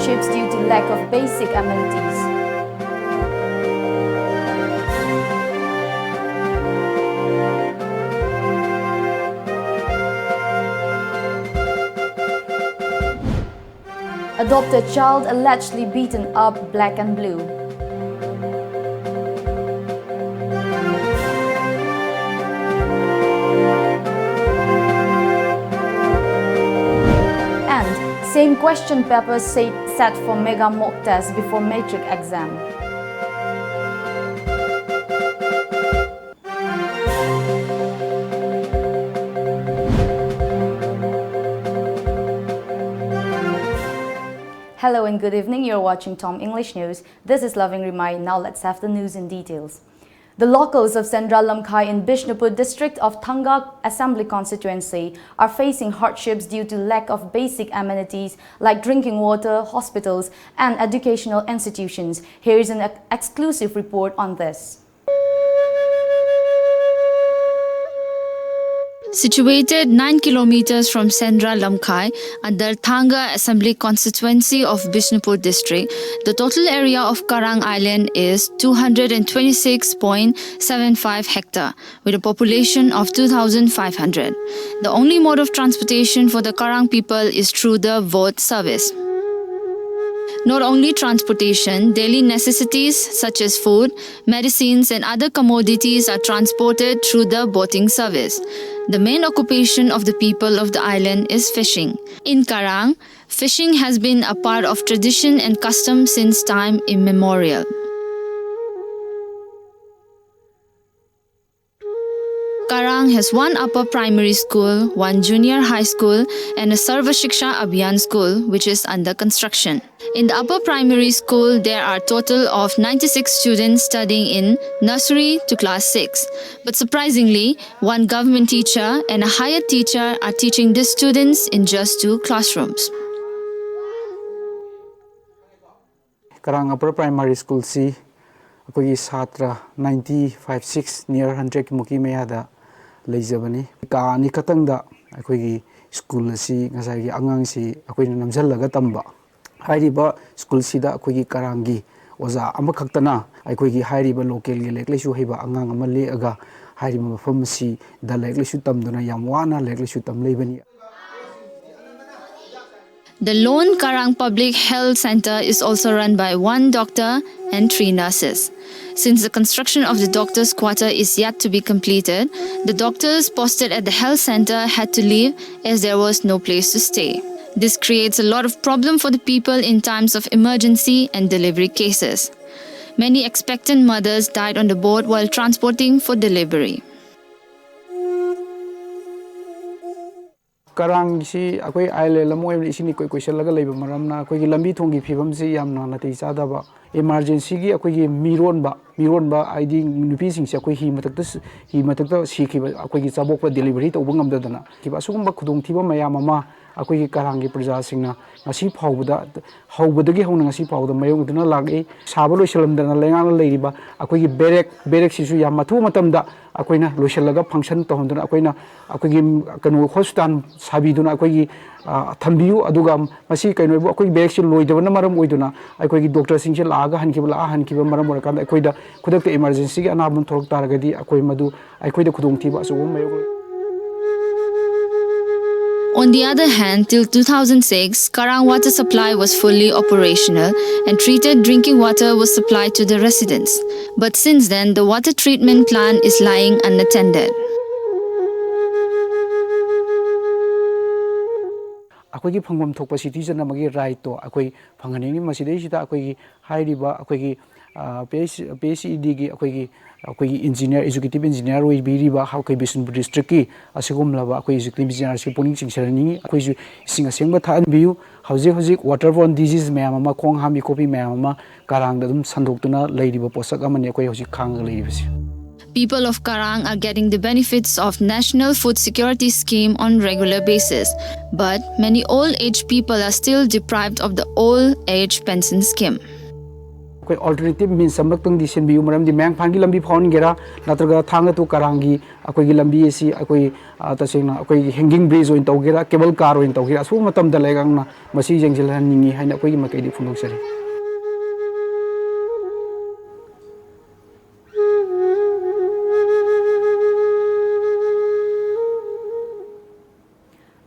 hardships due to lack of basic amenities. Adopted child allegedly beaten up, black and blue. And same question paper set for mega mock test before matric exam. Hello and good evening, you're watching Tom English News. This is Loving Rimai. Now let's have the news in details. The locals of Sendra Lamkhai in Bishnupur district of Thanga Assembly constituency are facing hardships due to lack of basic amenities like drinking water, hospitals and educational institutions. Here is an exclusive report on this. Situated 9 kilometers from Sendra Lamkhai under Thanga Assembly constituency of Bishnupur district, the total area of Karang Island is 226.75 hectare with a population of 2,500. The only mode of transportation for the Karang people is through the boat service. Not only transportation, daily necessities such as food, medicines and other commodities are transported through the boating service. The main occupation of the people of the island is fishing. In Karang, fishing has been a part of tradition and custom since time immemorial. Karang has one upper primary school, one junior high school and a Sarva Shiksha Abhiyan school which is under construction. In the upper primary school, there are a total of 96 students studying in nursery to class 6. But surprisingly, one government teacher and a hired teacher are teaching these students in just 2 classrooms. Karang upper primary school si akogi satra 95-6 near 100 muki mayada leijabani ka ani katangda akogi school si ngasai gi angang si akoina namjallaga tamba hairiba school sida akogi karangi oza amakhaktana akogi hairiba local gi leklesu heba angang ama leaga hairiba mafam si da leklesu tamduna yam wana leklesu tam leibani. The Lone Karang Public Health Center is also run by 1 doctor and 3 nurses. Since the construction of the doctor's quarter is yet to be completed, the doctors posted at the health center had to leave as there was no place to stay. This creates a lot of problem for the people in times of emergency and delivery cases. Many expectant mothers died on the boat while transporting for delivery. Karang si akoi island lamoy isini koi laga leiba maramna akoi lambi thongi phibam si yamna nati chadaba emergency gi akoi mironba id nupi sing si akoi hi matakta sikhiba akoi gi chabok delivery to bungam dadana kiba sugumba khudong thiba mayam ama akoi karang gi praja singna ngasi phawbuda hawbudagi hawna ngasi phawda mayong duna lagi saba loisalamdana lengang leiriba akoi gi berek sisu yam mathu matamda akoina loisalaga function to honduna akoina akogi kanu hospital sabiduna akogi thambiu aduga masi kainobu akogi berek loidabana maram oiduna akogi doctor singse laaga hankiba maram orakanda akoida khudakta emergency gi anabun thorok taragadi akoi madu akoida khudong thiba asu mayo. On the other hand, till 2006, Karang water supply was fully operational and treated drinking water was supplied to the residents. But since then, the water treatment plant is lying unattended. Akogi phangam thokpa citizen amagi right to akoi phangani maside sida akogi hairiba akogi PhD gi akogi engineer executive engineer oi biriba hakoi Bishnupur district ki asigum laba akoi executive engineer si puning chingserani akoi ju singa sengba than biu hojik waterborne disease mayam ama khong hami kopi mayam ama karang da dum sandoktuna leiriba posak amani akoi hojik khang leiribasi. People of Karang are getting the benefits of National Food Security Scheme on regular basis, but many old age people are still deprived of the old age pension scheme. कोई alternative means अमरतंग दिसन बियु मरम दि मैंग फांगी लंबी faun गेरा नत्रगा थांगा तो करांगी अकोई लंबी एसी अकोई तसेंगना अकोई हैंगिंग ब्रिज ओइन तौगेरा केबल कार ओइन तौगेरा सु मतम द लेगांगना मसी जेंगजिल हनिंगी हाइना अकोई मकैदि फुंदोंसरी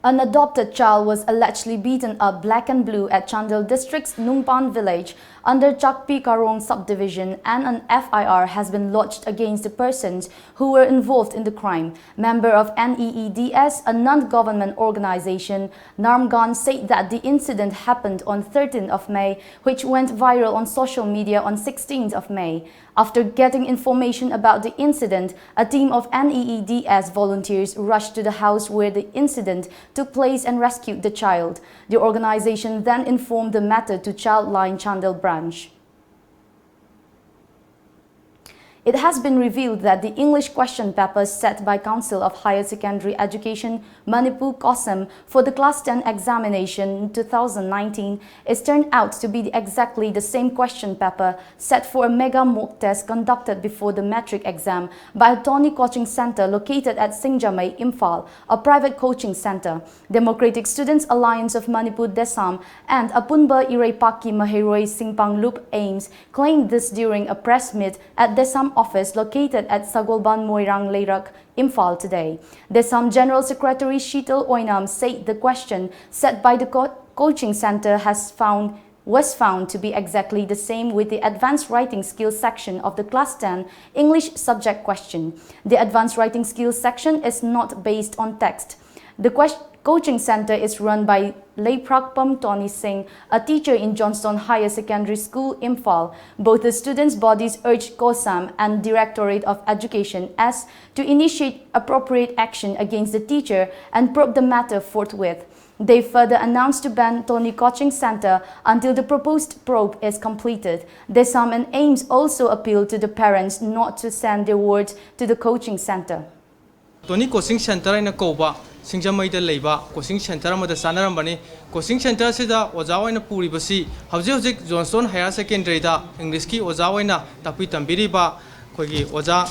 An adopted child was allegedly beaten up black and blue at Chandel district's Nungpan village under Chakpi Karong subdivision, and an FIR has been lodged against the persons who were involved in the crime. Member of NEEDS, a non-government organization, Narmgan, said that the incident happened on 13th of May, which went viral on social media on 16th of May. After getting information about the incident, a team of NEEDS volunteers rushed to the house where the incident took place and rescued the child. The organization then informed the matter to Childline Chandel branch. It has been revealed that the English question paper set by Council of Higher Secondary Education Manipur COSM for the Class 10 examination 2019 is turned out to be exactly the same question paper set for a mega mock test conducted before the metric exam by a Tony Coaching Center located at Singjamay, Imphal, a private coaching center. Democratic Students Alliance of Manipur Desam and Apunba Iraipaki Mahiroi Singpang Loop Ames claimed this during a press meet at Desam office located at Sagolban Moirang Leirak, Imphal today. Desam General Secretary Sheetal Oinam said the question set by the coaching center was found to be exactly the same with the advanced writing skills section of the Class 10 English subject question. The advanced writing skills section is not based on text. The coaching center is run by Leiprakpam Tony Singh, a teacher in Johnston Higher Secondary School, Imphal. Both the students' bodies urged COSAM and Directorate of Education S to initiate appropriate action against the teacher and probe the matter forthwith. They further announced to ban Tony Coaching Center until the proposed probe is completed. Desam and Ames also appealed to the parents not to send their wards to the coaching center. Tony Coaching Center in a Koba, Singjamay de Leba, Coaching Center of the Sanarambani, Coaching Center Sida, Ozawa in a Puribasi, Hauzik, Johnston Higher Secondary, English Ki, Ozawina, Tapitam Biriba, Kogi, Oza,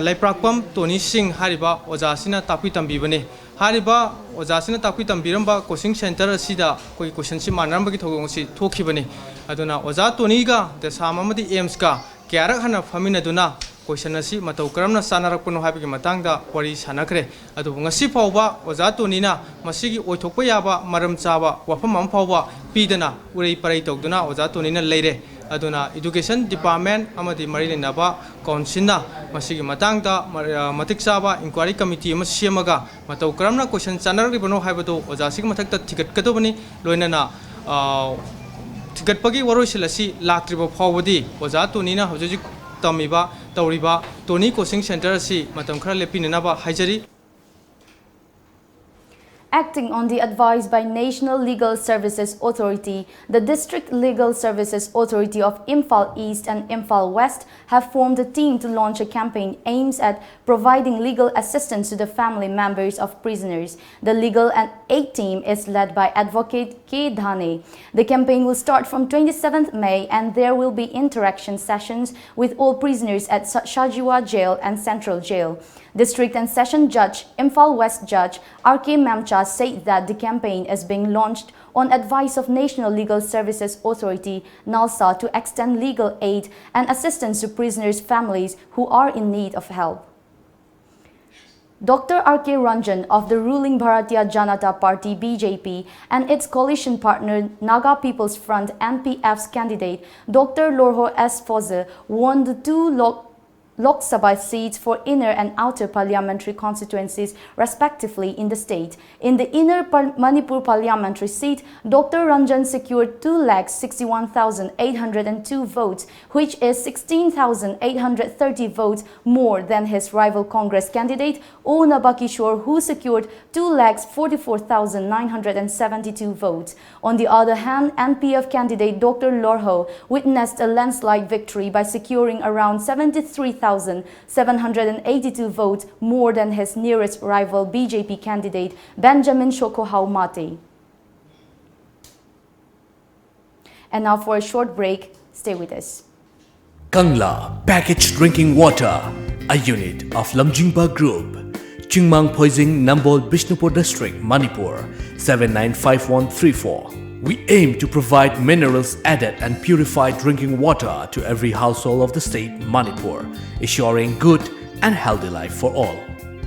Leiprakpam, Tony Singh, Hariba, Ozasina, Tapitam Bibane, Hariba, Ozasina, Tapitam Biramba, Coaching Center Sida, Koi Cushion Manamba Tokibani, Aduna, Oza Toniga, the Samamadi Amska, Kiarahana Famina Duna. Question asi matau karamna sanarak puno habi matangda wari sanakre adu ngasi phawba oza tonina masigi oithokpa yaba maram chaba wafam am phawba pidana urei parai tokduna oza tonina leire aduna education department amadi marinaba councilna masigi matangda matik chaba inquiry committee ama siamaga matau karamna question sanarak ribono habado oza sig mathakta ticket kadobani loinana ticket pagi waroisilasi laktriba phawbadi oza tonina hoji Tamiba, Tauriba, Tony Coaching Center si matam khara lepinaba hajari. Acting on the advice by National Legal Services Authority, the District Legal Services Authority of Imphal East and Imphal West have formed a team to launch a campaign aimed at providing legal assistance to the family members of prisoners. The Legal and Aid team is led by Advocate K. Dhane. The campaign will start from 27th May and there will be interaction sessions with all prisoners at Shajiwa Jail and Central Jail. District and Session Judge, Imphal West Judge R.K. Mamcha said that the campaign is being launched on advice of National Legal Services Authority, NALSA, to extend legal aid and assistance to prisoners' families who are in need of help. Dr. R.K. Ranjan of the ruling Bharatiya Janata Party BJP and its coalition partner Naga People's Front NPF's candidate Dr. Lorho S. Foze won the two Lok Sabha seats for inner and outer parliamentary constituencies respectively in the state. In the inner Manipur parliamentary seat, Dr. Ranjan secured 2,61,802 votes, which is 16,830 votes more than his rival Congress candidate O. Nabakishore, who secured 2,44,972 votes. On the other hand, NPF candidate Dr. Lorho witnessed a landslide victory by securing around 73,782 votes more than his nearest rival BJP candidate Benjamin Shokohau Mate. And now for a short break, Stay with us. Kangla Packaged Drinking Water, a unit of Lamjingba Group, Chingmang Poising, Nambol, Bishnupur District, Manipur, 795134. We aim to provide minerals added and purified drinking water to every household of the state, Manipur, ensuring good and healthy life for all.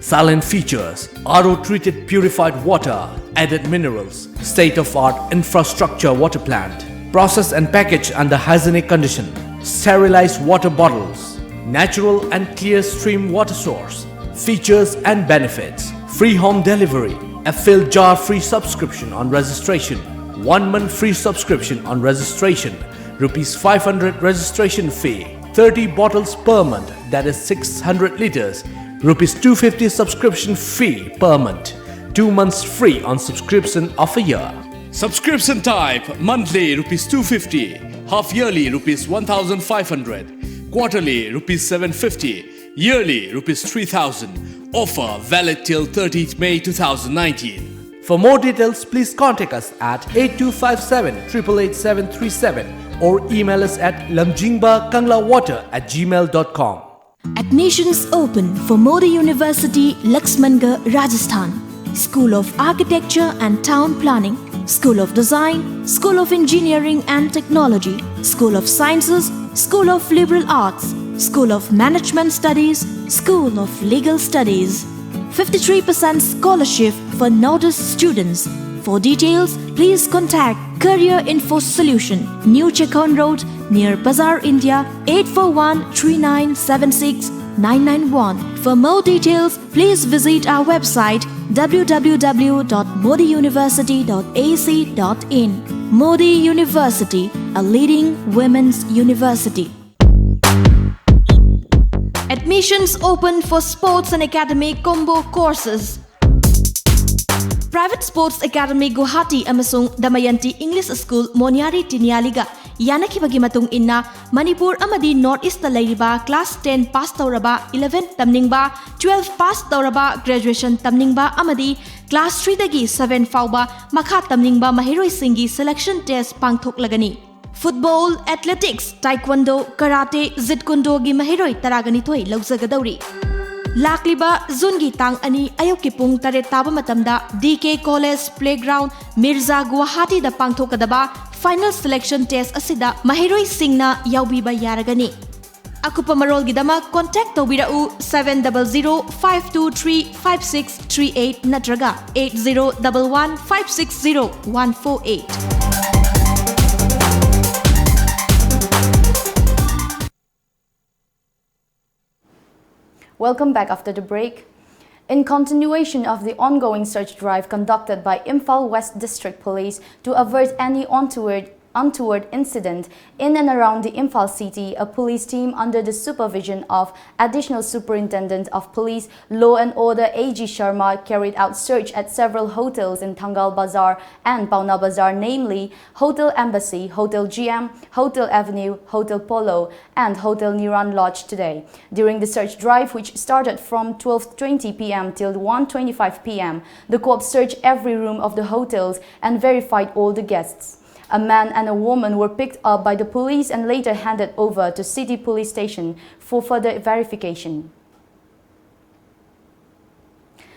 Silent features, RO-treated purified water, added minerals, state-of-art infrastructure water plant, processed and packaged under hygienic condition, sterilized water bottles, natural and clear stream water source, features and benefits, free home delivery, a filled jar free subscription on registration, 1 month free subscription on registration, Rs 500 registration fee, 30 bottles per month, that is 600 liters, Rs 250 subscription fee per month, 2 months free on subscription of a year. Subscription type monthly Rs 250, half yearly Rs 1500, quarterly Rs 750, yearly Rs 3000. Offer valid till 30th May 2019. For more details, please contact us at 8257 888737 or email us at lamjingbatomtv@gmail.com. Admissions open for Modi University, Laxmangarh, Rajasthan. School of Architecture and Town Planning, School of Design, School of Engineering and Technology, School of Sciences, School of Liberal Arts, School of Management Studies, School of Legal Studies. 53% scholarship for novice students. For details, please contact Career Info Solution, New Chekon Road, near Bazaar, India, 841-3976-991. For more details, please visit our website www.modiuniversity.ac.in. Modi University, a leading women's university. Admissions open for sports and academy combo courses. Private Sports Academy Guwahati amasung Damayanti English School Monyari Tinyaliga yanakibagi matung inna Manipur amadi North East layriba class 10 pass tauraba 11 tamningba 12 pass tauraba graduation tamningba amadi class 3 dagi 7 fauba makha tamningba mahiroi singi selection test pangthoklagani. Football, athletics, taekwondo, karate, zitkundo gi mahiroi taragani thoi laujagadauri. Lakliba Zungi Tang Ani Ayoki Pung Tare Taba Matamda DK College Playground Mirza Guwahati da Pangthokadaba Final Selection Test Asida Mahiroi Singna Yaubiba Yaragani. Akupa Marol Gidama contact Tobirau 700-523-5638 Natraga 8011-560-148. Welcome back after the break. In continuation of the ongoing search drive conducted by Imphal West District Police to avert any untoward incident in and around the Imphal city, a police team under the supervision of Additional Superintendent of Police Law and Order A.G. Sharma carried out search at several hotels in Thangal Bazaar and Pauna Bazaar, namely Hotel Embassy, Hotel GM, Hotel Avenue, Hotel Polo and Hotel Niran Lodge today. During the search drive, which started from 12:20 p.m. till 1:25 p.m., the co-op searched every room of the hotels and verified all the guests. A man and a woman were picked up by the police and later handed over to City Police Station for further verification.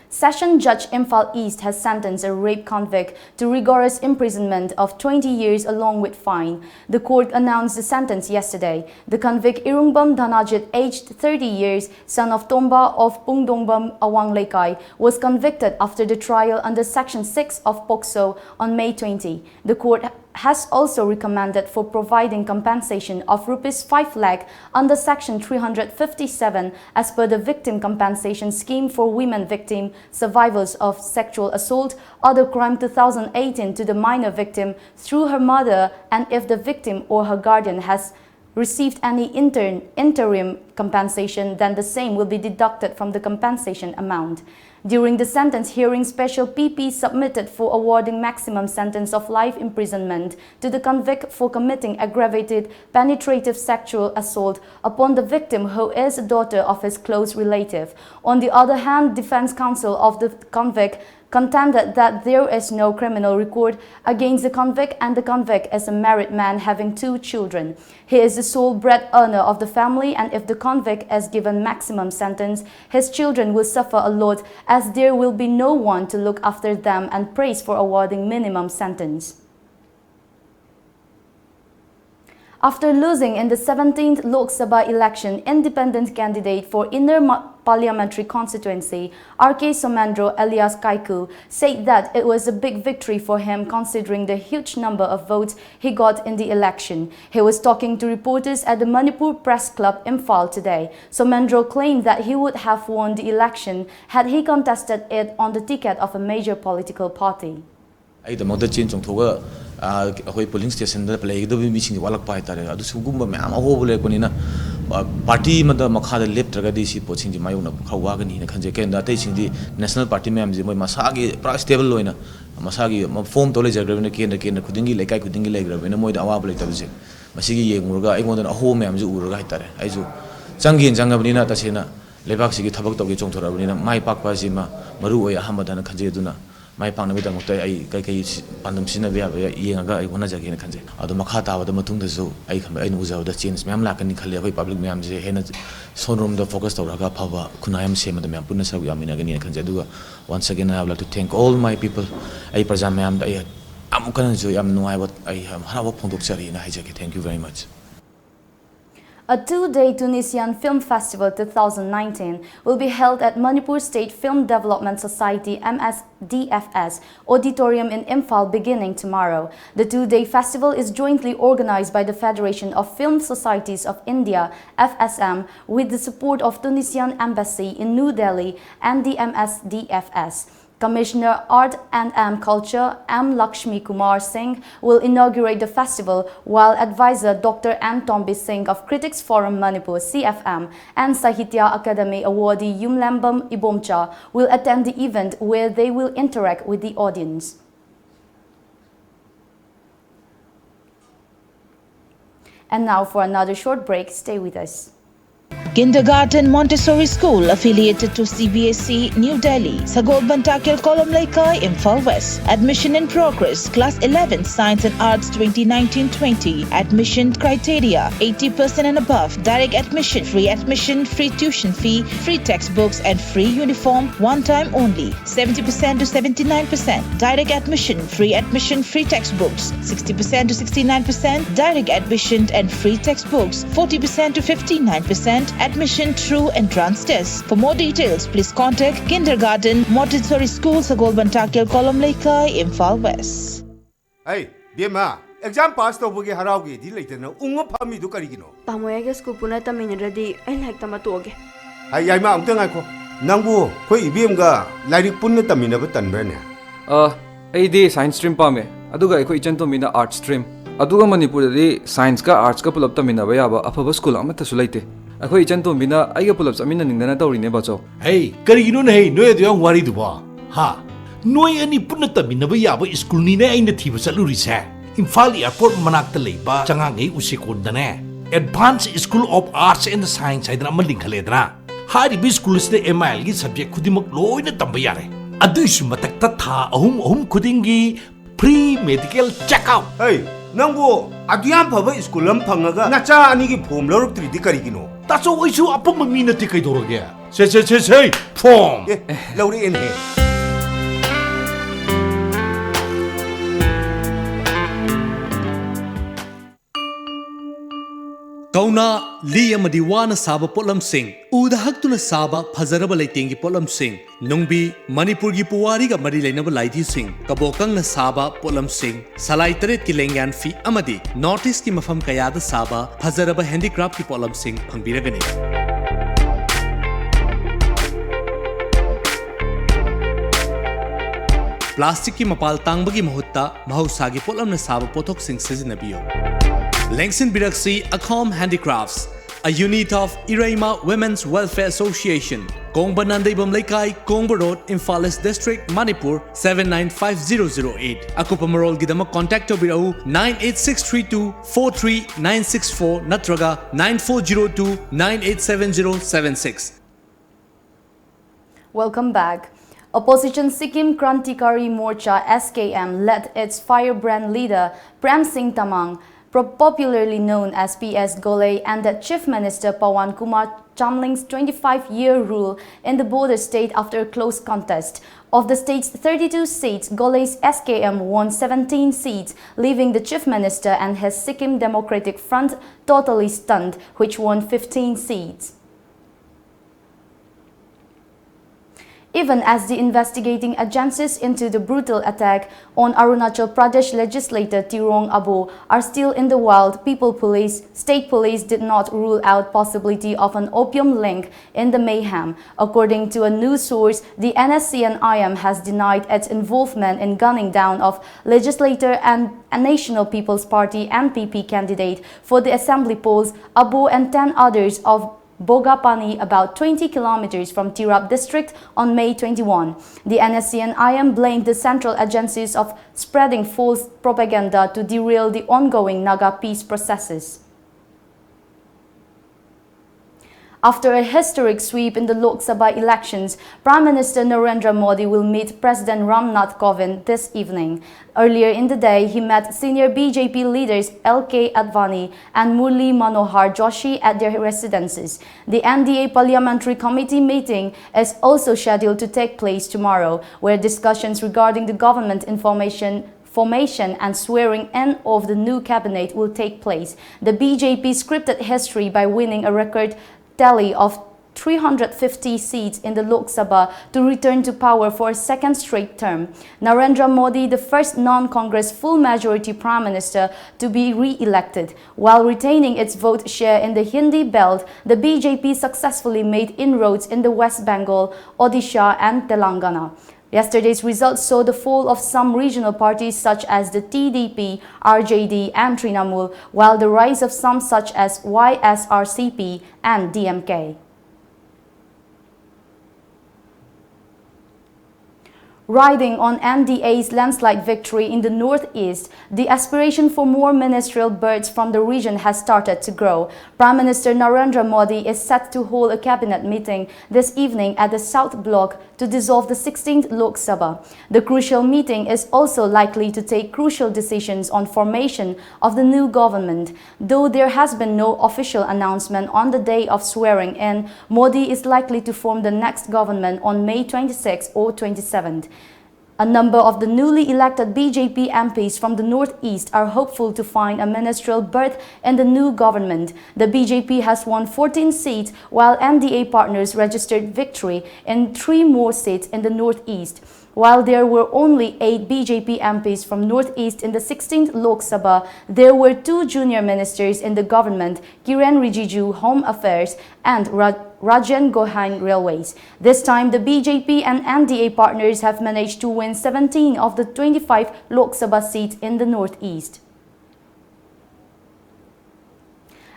Session Judge Imphal East has sentenced a rape convict to rigorous imprisonment of 20 years along with fine. The court announced the sentence yesterday. The convict Irungbam Dhanajit, aged 30 years, son of Tomba of Pungdongbam Awang Lekai, was convicted after the trial under Section 6 of POCSO on May 20. The court has also recommended for providing compensation of Rs 5 lakh under Section 357 as per the Victim Compensation Scheme for Women Victim Survivors of Sexual Assault, Other Crime 2018 to the minor victim through her mother, and if the victim or her guardian has received any interim compensation, then the same will be deducted from the compensation amount. During the sentence hearing, special PP submitted for awarding maximum sentence of life imprisonment to the convict for committing aggravated penetrative sexual assault upon the victim, who is a daughter of his close relative. On the other hand, defense counsel of the convict contended that there is no criminal record against the convict, and the convict is a married man having 2 children. He is the sole breadwinner of the family, and if the convict is given maximum sentence, his children will suffer a lot, as there will be no one to look after them, and praised for awarding minimum sentence. After losing in the 17th Lok Sabha election, independent candidate for Inner Parliamentary Constituency, R.K. Somendro alias Kaiku, said that it was a big victory for him considering the huge number of votes he got in the election. He was talking to reporters at the Manipur Press Club in Imphal today. Somendro claimed that he would have won the election had he contested it on the ticket of a major political party. अखोई polling station द प्लेगदब मीसिंग वालक पाइ तारे अदु सुगुम ma'am अहोब लेकोनिना party मद मखा द लेप्ट्रगदि सी पोचिंग जि मायुना खवागनि न खंजे केन द तैसिंग दि नेशनल पार्टी मैम जि मोय मसागी प्रा स्टेबल लोइना मसागी फॉर्म तो लेजरग्रबने केन खुदिंगी लेकाय खुदिंगी लेग्रबने मोय द अवाब लेतबजे मसिगी येंगुरगा अइगोंदन अहो मैम जि उरगा हाइतारे आइजु चंगिन जंगबनिना तसेना लेबाक सिगी थबक तोगे चोंथोरबनिना माइ पाकपा जिमा मरु ओय अहमदन खंजे दुना माइ पांगनबेदमक्ता कई कई पांदम सिनबे येंगा होनाजगे खंजे अदो मखा ताबद मतुंगदसु उजाबद चेंज मैम लाकनी खले अखोई पब्लिक मैम जे हेन सोनरोम द फोकस तौरगा फबा खुनायम सेमद मैम पुनः सब यामिनगनी खंजे दुगा once again I would like to thank all my people ai praja ma'am the amukan जो याम नुआइबत ai हराव फोंदोकसरी ना हाइजके thank you very much. A 2-day Tunisian Film Festival 2019 will be held at Manipur State Film Development Society MSDFS Auditorium in Imphal beginning tomorrow. The 2-day festival is jointly organized by the Federation of Film Societies of India FSM with the support of Tunisian Embassy in New Delhi and the MSDFS. Commissioner Art and Culture M. Lakshmi Kumar Singh will inaugurate the festival, while advisor Dr. N. Tombi Singh of Critics Forum Manipur CFM and Sahitya Academy awardee Yumlambam Ibomcha will attend the event, where they will interact with the audience. And now for another short break, stay with us. Kindergarten Montessori School affiliated to CBSE New Delhi, Sagol Bantakil Kolom Laikai, Imphal West. Admission in progress. Class 11 Science and Arts 2019-20. Admission criteria 80% and above. Direct admission, free tuition fee, free textbooks and free uniform one time only. 70% to 79%. Direct admission, free textbooks. 60% to 69%. Direct admission and free textbooks. 40% to 59%. Admission through entrance test. For more details, please contact Kindergarten Montessori School, Sagol Bantakil, Kolom Laikai, Imphal West. Hey, Bima, exam pass to bugi haraugi di laitena unga phami du karigino. Tamoyage school puna taminradi I like tamatoge. Ay ma amta ngai ko. Nangbu khoi ibim ga lairik punna taminaba tanbrane. Ai di science stream pame. Aduga khoi ichan to mina art stream. Aduga Manipur di science ka arts ka pulap taminaba yaba afaba school amata sulaite. अखोई इचन तो बिना आइगा pull-up चमिन निंदना तौरिने बचो हे करिगिनो नै नोय दयो वारी दुबा हा नोय अनि पुन्न तमिनब याबो स्कूल नि नै आइना थिबो चलुरिसे इम्फाल एयरपोर्ट मनाक्ता लेबा चंगांगै उसिकोंदने advance school of arts and science हाइदना मलिंखलेदना हारि बि स्कूल से एमआईएल गी सब्जेक्ट खुदिमक लोइना तंबा यारे अदुइसु मतकता था अहुम खुदिंगी फ्री मेडिकल चेकआउट हे नंगबो अदियाम फबा स्कूलम फंगागा नचा अनि गी फॉर्म लौरक त्रिदि करिगिनो ताचो ओइसु अपम मीना ति कैदोरगे से फॉर्म लौरी इन हे कौना ली अमदी वाना साबा पोलम सिंह उदा हक्तुना साबा फजरब लेतेंगी पोलम सिंह नुंगबी मणिपुर की पुवारी का मरी लेनब लाइथी सिंह कबोकंग साबा पोलम सिंह सलाई तरेत की लेंगान फी अमदी नॉर्थ ईस्ट की मफम कयाद साबा फजरब हैंडीक्राफ्ट की पोलम सिंह फंगबीरगनी प्लास्टिक की मपाल तांगबगी महुत्ता महौसागी पोलम न साबा पोथोक सिंह सिजनबियो लेंगसिन बिरक्सी अखोम handicrafts a unit of Iraima Women's Welfare Association, Kongba Nandaibam Laikai, Kongba Road, Imphal East District, Manipur 795008. Akupamarol Gidama contact Obirau 98632 43964 Natraga 9402 987076. Welcome back. Opposition Sikkim Krantikari Morcha SKM led its firebrand leader Prem Singh Tamang, popularly known as PS Golay, and the Chief Minister Pawan Kumar Chamling's 25-year rule in the border state after a close contest. Of the state's 32 seats, Golay's SKM won 17 seats, leaving the Chief Minister and his Sikkim Democratic Front totally stunned, which won 15 seats. Even as the investigating agencies into the brutal attack on Arunachal Pradesh legislator Tirong Abo are still in the wild, state police did not rule out possibility of an opium link in the mayhem. According to a news source, the NSCN-IM has denied its involvement in gunning down of legislator and a National People's Party NPP candidate for the assembly polls, Abo and 10 others of Bogapani, about 20 kilometers from Tirap district, on May 21. The NSCN-IM blamed the central agencies of spreading false propaganda to derail the ongoing Naga peace processes. After a historic sweep in the Lok Sabha elections, Prime Minister Narendra Modi will meet President Ramnath Kovind this evening. Earlier in the day, he met senior BJP leaders L.K. Advani and Murli Manohar Joshi at their residences. The NDA Parliamentary Committee meeting is also scheduled to take place tomorrow, where discussions regarding the government formation and swearing in of the new cabinet will take place. The BJP scripted history by winning a record tally of 350 seats in the Lok Sabha to return to power for a second straight term. Narendra Modi, the first non-Congress full majority Prime Minister to be re-elected. While retaining its vote share in the Hindi belt, the BJP successfully made inroads in the West Bengal, Odisha and Telangana. Yesterday's results saw the fall of some regional parties such as the TDP, RJD and Trinamool, while the rise of some such as YSRCP and DMK. Riding on NDA's landslide victory in the northeast, the aspiration for more ministerial berths from the region has started to grow. Prime Minister Narendra Modi is set to hold a cabinet meeting this evening at the South Block to dissolve the 16th Lok Sabha. The crucial meeting is also likely to take crucial decisions on formation of the new government. Though there has been no official announcement on the day of swearing in, Modi is likely to form the next government on May 26 or 27th. A number of the newly elected BJP MPs from the northeast are hopeful to find a ministerial berth in the new government. The BJP has won 14 seats, while NDA partners registered victory in 3 more seats in the northeast. While there were only 8 BJP MPs from northeast in the 16th Lok Sabha, there were 2 junior ministers in the government, Kiren Rijiju, Home Affairs, and Rajan Gohain, Railways. This time, the BJP and NDA partners have managed to win 17 of the 25 Lok Sabha seats in the northeast.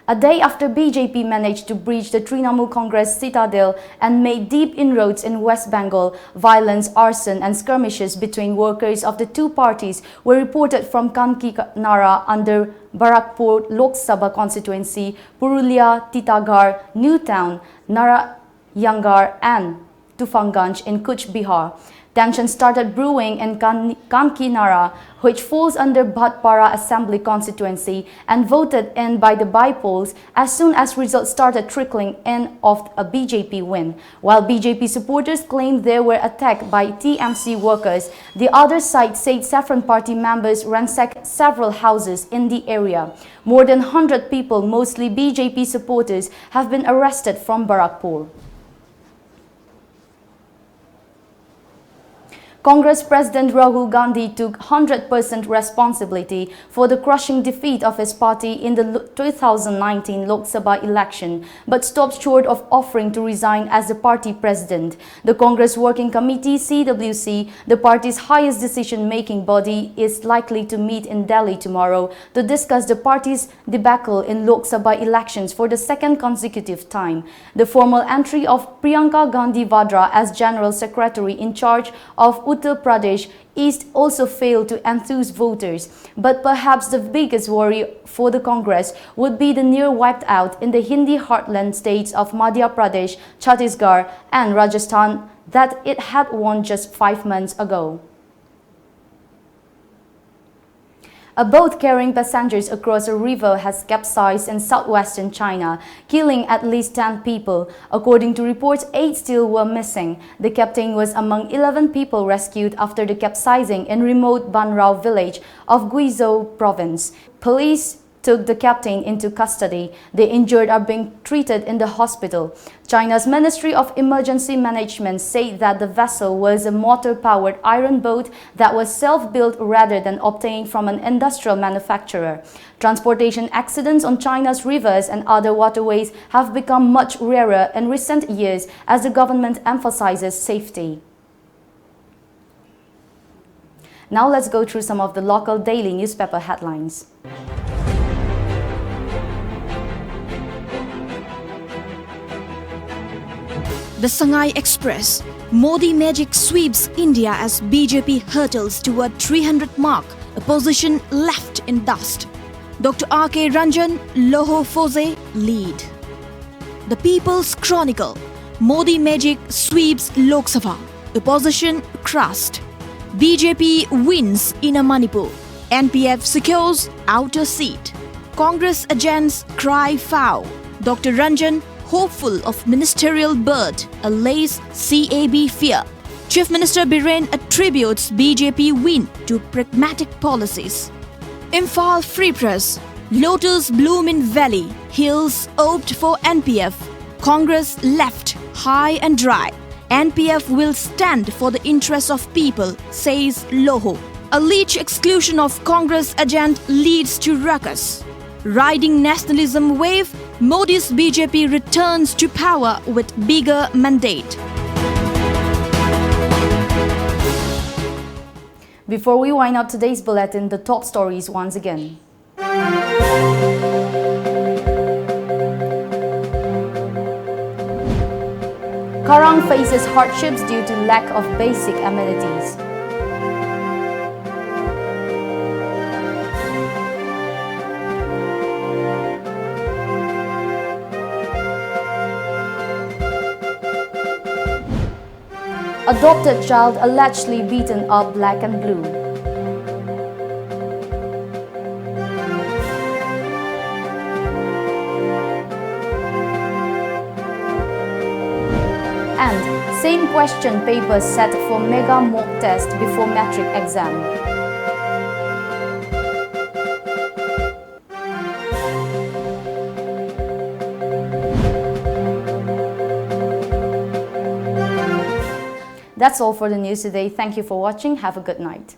A day after BJP managed to breach the Trinamool Congress citadel and made deep inroads in West Bengal, violence, arson and skirmishes between workers of the two parties were reported from Kankinara under Barakpur Lok Sabha constituency, Purulia, Titagarh, Newtown, Narayangarh and Tufanganj in Kuch Bihar. Tension started brewing in Kankinara, which falls under Bhatpara Assembly constituency and voted in by the by-polls as soon as results started trickling in of a BJP win. While BJP supporters claimed they were attacked by TMC workers, the other side said Saffron Party members ransacked several houses in the area. More than 100 people, mostly BJP supporters, have been arrested from Barakpur. Congress President Rahul Gandhi took 100% responsibility for the crushing defeat of his party in the 2019 Lok Sabha election, but stopped short of offering to resign as the party president. The Congress Working Committee (CWC), the party's highest decision-making body, is likely to meet in Delhi tomorrow to discuss the party's debacle in Lok Sabha elections for the second consecutive time. The formal entry of Priyanka Gandhi Vadra as General Secretary in charge of Uttar Pradesh East also failed to enthuse voters, but perhaps the biggest worry for the Congress would be the near wiped out in the Hindi heartland states of Madhya Pradesh, Chhattisgarh and Rajasthan that it had won just 5 months ago. A boat carrying passengers across a river has capsized in southwestern China, killing at least 10 people. According to reports, 8 still were missing. The captain was among 11 people rescued after the capsizing in remote Banrao village of Guizhou province. Police took the captain into custody. The injured are being treated in the hospital. China's Ministry of Emergency Management said that the vessel was a motor-powered iron boat that was self-built rather than obtained from an industrial manufacturer. Transportation accidents on China's rivers and other waterways have become much rarer in recent years as the government emphasizes safety. Now let's go through some of the local daily newspaper headlines. The Shanghai Express. Modi magic sweeps India as BJP hurtles toward 300 mark. Opposition left in dust. Dr. R.K. Ranjan, Loho Foze lead. The People's Chronicle. Modi magic sweeps Lok Sabha. Opposition crushed. BJP wins in Manipur. NPF secures outer seat. Congress agents cry foul. Dr. Ranjan hopeful of ministerial bird, allays CAB fear. Chief Minister Biren attributes BJP win to pragmatic policies. Imphal Free Press. Lotus bloom in valley. Hills oped for NPF. Congress left high and dry. NPF will stand for the interests of people, says Loho. A leech exclusion of Congress agent leads to ruckus. Riding nationalism wave, Modi's BJP returns to power with bigger mandate. Before we wind up today's bulletin, the top stories once again. Karang faces hardships due to lack of basic amenities. Adopted child allegedly beaten up black and blue. And same question paper set for mega mock test before matric exam. That's all for the news today. Thank you for watching. Have a good night.